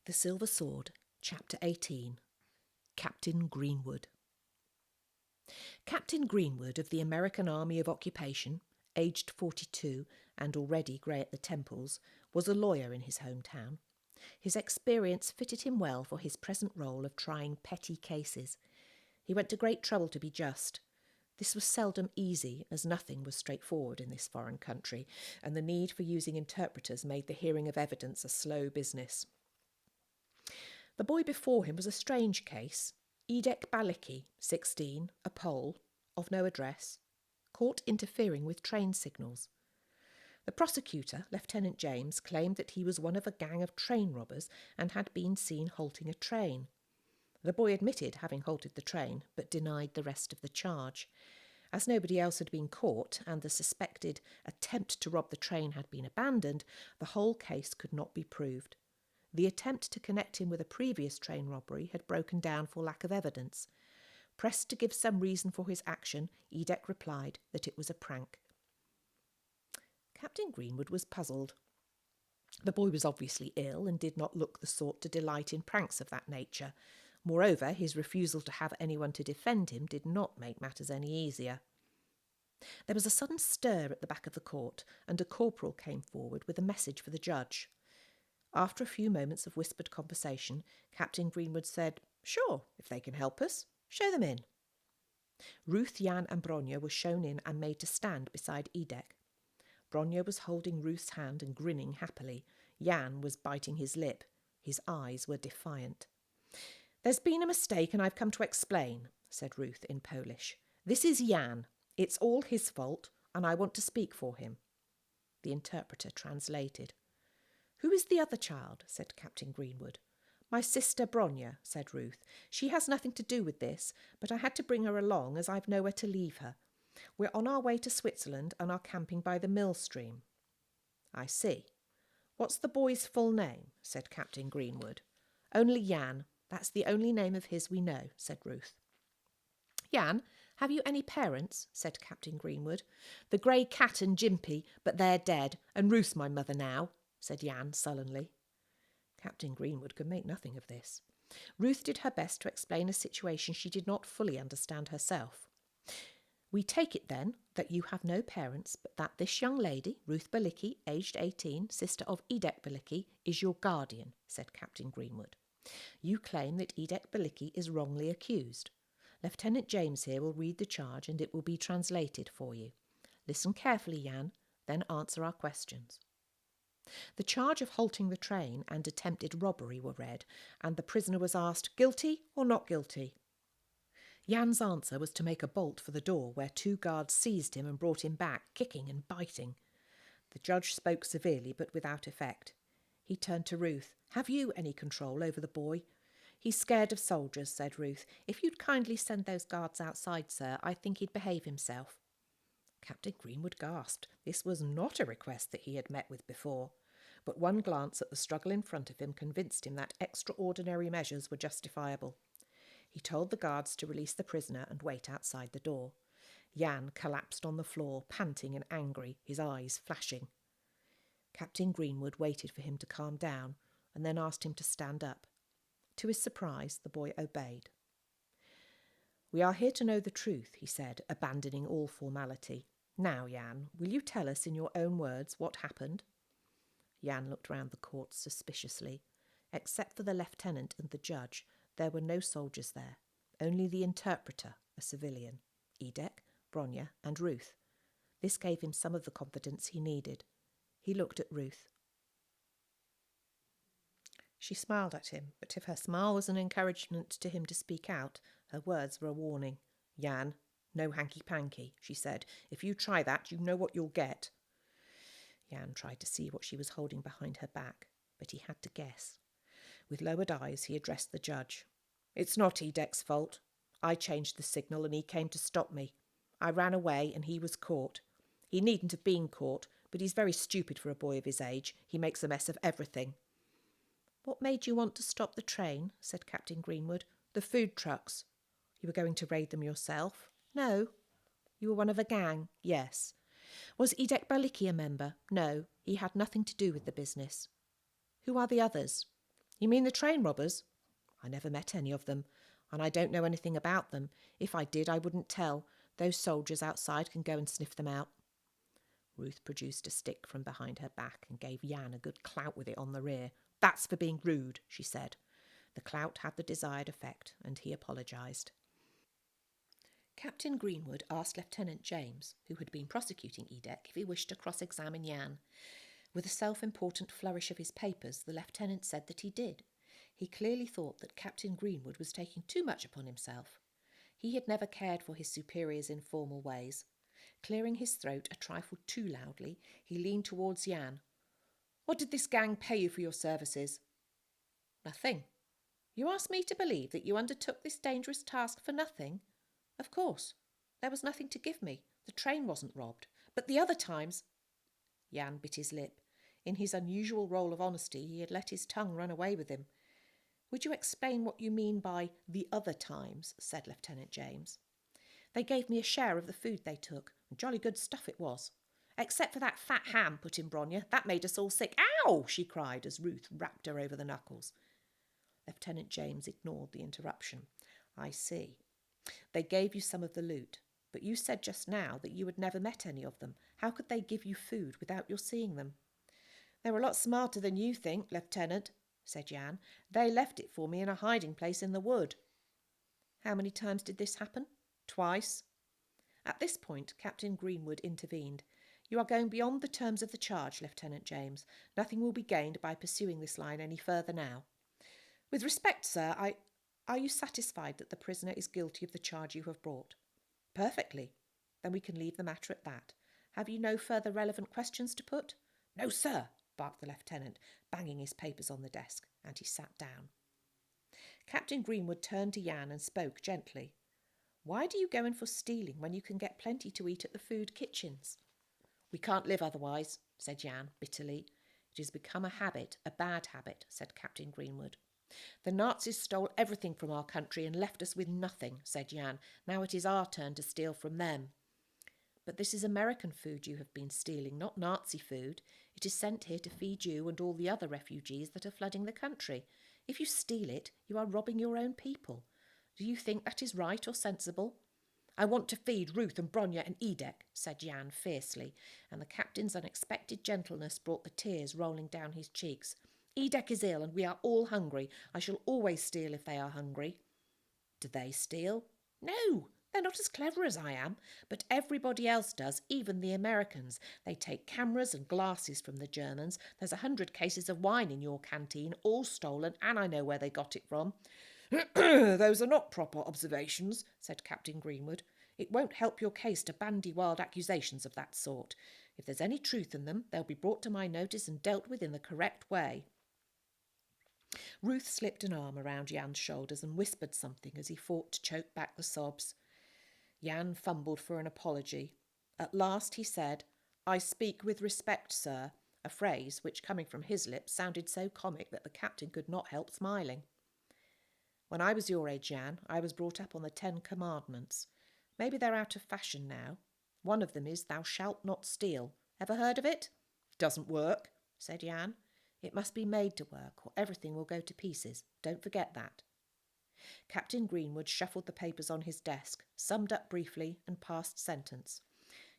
The Silver Sword, Chapter 18. Captain Greenwood. Captain Greenwood of the American Army of Occupation, aged 42 and already grey at the temples, was a lawyer in his hometown. His experience fitted him well for his present role of trying petty cases. He went to great trouble to be just. This was seldom easy, as nothing was straightforward in this foreign country, and the need for using interpreters made the hearing of evidence a slow business. The boy before him was a strange case. Idek Balicki, 16, a Pole, of no address, caught interfering with train signals. The prosecutor, Lieutenant James, claimed that he was one of a gang of train robbers and had been seen halting a train. The boy admitted having halted the train, but denied the rest of the charge. As nobody else had been caught and the suspected attempt to rob the train had been abandoned, the whole case could not be proved. The attempt to connect him with a previous train robbery had broken down for lack of evidence. Pressed to give some reason for his action, Idek replied that it was a prank. Captain Greenwood was puzzled. The boy was obviously ill and did not look the sort to delight in pranks of that nature. Moreover, his refusal to have anyone to defend him did not make matters any easier. There was a sudden stir at the back of the court, and a corporal came forward with a message for the judge. After a few moments of whispered conversation, Captain Greenwood said, "Sure, if they can help us, show them in." Ruth, Jan and Bronya were shown in and made to stand beside Idek. Bronya was holding Ruth's hand and grinning happily. Jan was biting his lip. His eyes were defiant. "There's been a mistake and I've come to explain," said Ruth in Polish. "This is Jan. It's all his fault and I want to speak for him." The interpreter translated. "Who is the other child?" said Captain Greenwood. "My sister Bronya," said Ruth. "She has nothing to do with this, but I had to bring her along as I've nowhere to leave her. We're on our way to Switzerland and are camping by the mill stream." "I see. What's the boy's full name?" said Captain Greenwood. "Only Jan. That's the only name of his we know," said Ruth. "Jan, have you any parents?" said Captain Greenwood. "The grey cat and Jimpy, but they're dead, and Ruth's my mother now," said Jan sullenly. Captain Greenwood could make nothing of this. Ruth did her best to explain a situation she did not fully understand herself. "We take it, then, that you have no parents, but that this young lady, Ruth Balicki, aged 18, sister of Idek Balicki, is your guardian," said Captain Greenwood. "You claim that Idek Balicki is wrongly accused. Lieutenant James here will read the charge and it will be translated for you. Listen carefully, Jan, then answer our questions." The charge of halting the train and attempted robbery were read, and the prisoner was asked, "Guilty or not guilty?" Jan's answer was to make a bolt for the door, where 2 guards seized him and brought him back, kicking and biting. The judge spoke severely, but without effect. He turned to Ruth. "Have you any control over the boy?" "He's scared of soldiers," said Ruth. "If you'd kindly send those guards outside, sir, I think he'd behave himself." Captain Greenwood gasped. This was not a request that he had met with before. But one glance at the struggle in front of him convinced him that extraordinary measures were justifiable. He told the guards to release the prisoner and wait outside the door. Jan collapsed on the floor, panting and angry, his eyes flashing. Captain Greenwood waited for him to calm down and then asked him to stand up. To his surprise, the boy obeyed. "We are here to know the truth," he said, abandoning all formality. "Now, Jan, will you tell us in your own words what happened?" Jan looked round the court suspiciously. Except for the lieutenant and the judge, there were no soldiers there, only the interpreter, a civilian, Idek, Bronya and Ruth. This gave him some of the confidence he needed. He looked at Ruth. She smiled at him, but if her smile was an encouragement to him to speak out, her words were a warning. "Jan, no hanky-panky," she said. "If you try that, you know what you'll get." Jan tried to see what she was holding behind her back, but he had to guess. With lowered eyes, he addressed the judge. "It's not Idek's fault. I changed the signal and he came to stop me. I ran away and he was caught. He needn't have been caught, but he's very stupid for a boy of his age. He makes a mess of everything." "What made you want to stop the train?" said Captain Greenwood. "The food trucks." "You were going to raid them yourself?" "No." "You were one of a gang?" "Yes." "Was Idek Balicki a member?" "No, he had nothing to do with the business." "Who are the others?" You mean the train robbers? I never met any of them, and I don't know anything about them. If I did, I wouldn't tell. Those soldiers outside can go and sniff them out. Ruth produced a stick from behind her back and gave Jan a good clout with it on the rear. That's for being rude, she said. The clout had the desired effect, and he apologised. Captain Greenwood asked Lieutenant James, who had been prosecuting Edek, if he wished to cross-examine Jan. With a self-important flourish of his papers, the lieutenant said that he did. He clearly thought that Captain Greenwood was taking too much upon himself. He had never cared for his superior's informal ways. Clearing his throat a trifle too loudly, he leaned towards Jan. What did this gang pay you for your services? Nothing. You ask me to believe that you undertook this dangerous task for nothing? Of course. There was nothing to give me. The train wasn't robbed. But the other times... Jan bit his lip. In his unusual role of honesty, he had let his tongue run away with him. Would you explain what you mean by the other times? Said Lieutenant James. They gave me a share of the food they took. Jolly good stuff it was. Except for that fat ham, put in Bronya. That made us all sick. Ow! She cried as Ruth rapped her over the knuckles. Lieutenant James ignored the interruption. I see. They gave you some of the loot, but you said just now that you had never met any of them. How could they give you food without your seeing them? They were a lot smarter than you think, Lieutenant, said Jan. They left it for me in a hiding place in the wood. How many times did this happen? Twice. At this point, Captain Greenwood intervened. You are going beyond the terms of the charge, Lieutenant James. Nothing will be gained by pursuing this line any further now. With respect, sir, Are you satisfied that the prisoner is guilty of the charge you have brought? Perfectly. Then we can leave the matter at that. Have you no further relevant questions to put? No, sir, barked the lieutenant, banging his papers on the desk, and he sat down. Captain Greenwood turned to Jan and spoke gently. Why do you go in for stealing when you can get plenty to eat at the food kitchens? We can't live otherwise, said Jan bitterly. It has become a habit, a bad habit, said Captain Greenwood. The Nazis stole everything from our country and left us with nothing, said Jan. Now it is our turn to steal from them. But this is American food you have been stealing, not Nazi food. It is sent here to feed you and all the other refugees that are flooding the country. If you steal it, you are robbing your own people. Do you think that is right or sensible? I want to feed Ruth and Bronya and Edek, said Jan fiercely, and the captain's unexpected gentleness brought the tears rolling down his cheeks. Edek is ill and we are all hungry. I shall always steal if they are hungry. Do they steal? No, they're not as clever as I am, but everybody else does, even the Americans. They take cameras and glasses from the Germans. There's 100 cases of wine in your canteen, all stolen, and I know where they got it from. Those are not proper observations, said Captain Greenwood. It won't help your case to bandy wild accusations of that sort. If there's any truth in them, they'll be brought to my notice and dealt with in the correct way. Ruth slipped an arm around Jan's shoulders and whispered something as he fought to choke back the sobs. Jan fumbled for an apology. At last he said, I speak with respect, sir, a phrase which, coming from his lips, sounded so comic that the captain could not help smiling. When I was your age, Jan, I was brought up on the 10 Commandments. Maybe they're out of fashion now. One of them is, thou shalt not steal. Ever heard of it? Doesn't work, said Jan. It must be made to work, or everything will go to pieces. Don't forget that. Captain Greenwood shuffled the papers on his desk, summed up briefly, and passed sentence.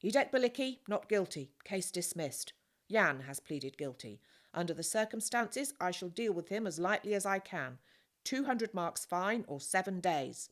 Edek Balicki, not guilty. Case dismissed. Jan has pleaded guilty. Under the circumstances, I shall deal with him as lightly as I can. 200 marks fine or 7 days.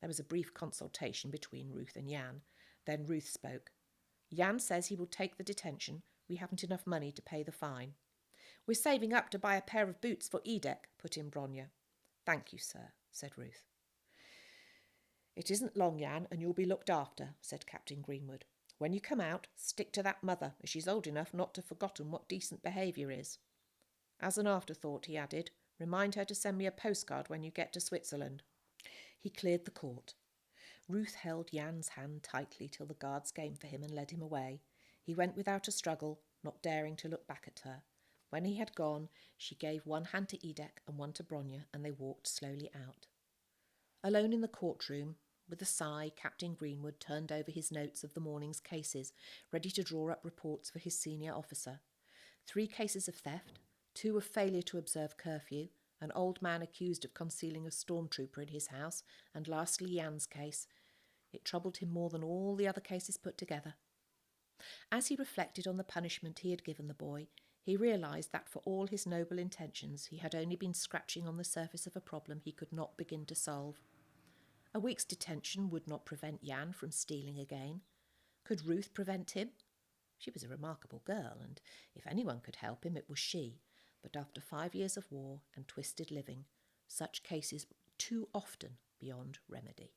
There was a brief consultation between Ruth and Jan. Then Ruth spoke. Jan says he will take the detention. We haven't enough money to pay the fine. We're saving up to buy a pair of boots for Edek, put in Bronya. Thank you, sir, said Ruth. It isn't long, Jan, and you'll be looked after, said Captain Greenwood. When you come out, stick to that mother, as she's old enough not to have forgotten what decent behaviour is. As an afterthought, he added, remind her to send me a postcard when you get to Switzerland. He cleared the court. Ruth held Jan's hand tightly till the guards came for him and led him away. He went without a struggle, not daring to look back at her. When he had gone, she gave one hand to Edek and one to Bronya, and they walked slowly out. Alone in the courtroom, with a sigh, Captain Greenwood turned over his notes of the morning's cases, ready to draw up reports for his senior officer. 3 cases of theft, 2 of failure to observe curfew, an old man accused of concealing a stormtrooper in his house, and lastly Jan's case. It troubled him more than all the other cases put together. As he reflected on the punishment he had given the boy, he realised that for all his noble intentions, he had only been scratching on the surface of a problem he could not begin to solve. A week's detention would not prevent Jan from stealing again. Could Ruth prevent him? She was a remarkable girl, and if anyone could help him, it was she. But after 5 years of war and twisted living, such cases were too often beyond remedy.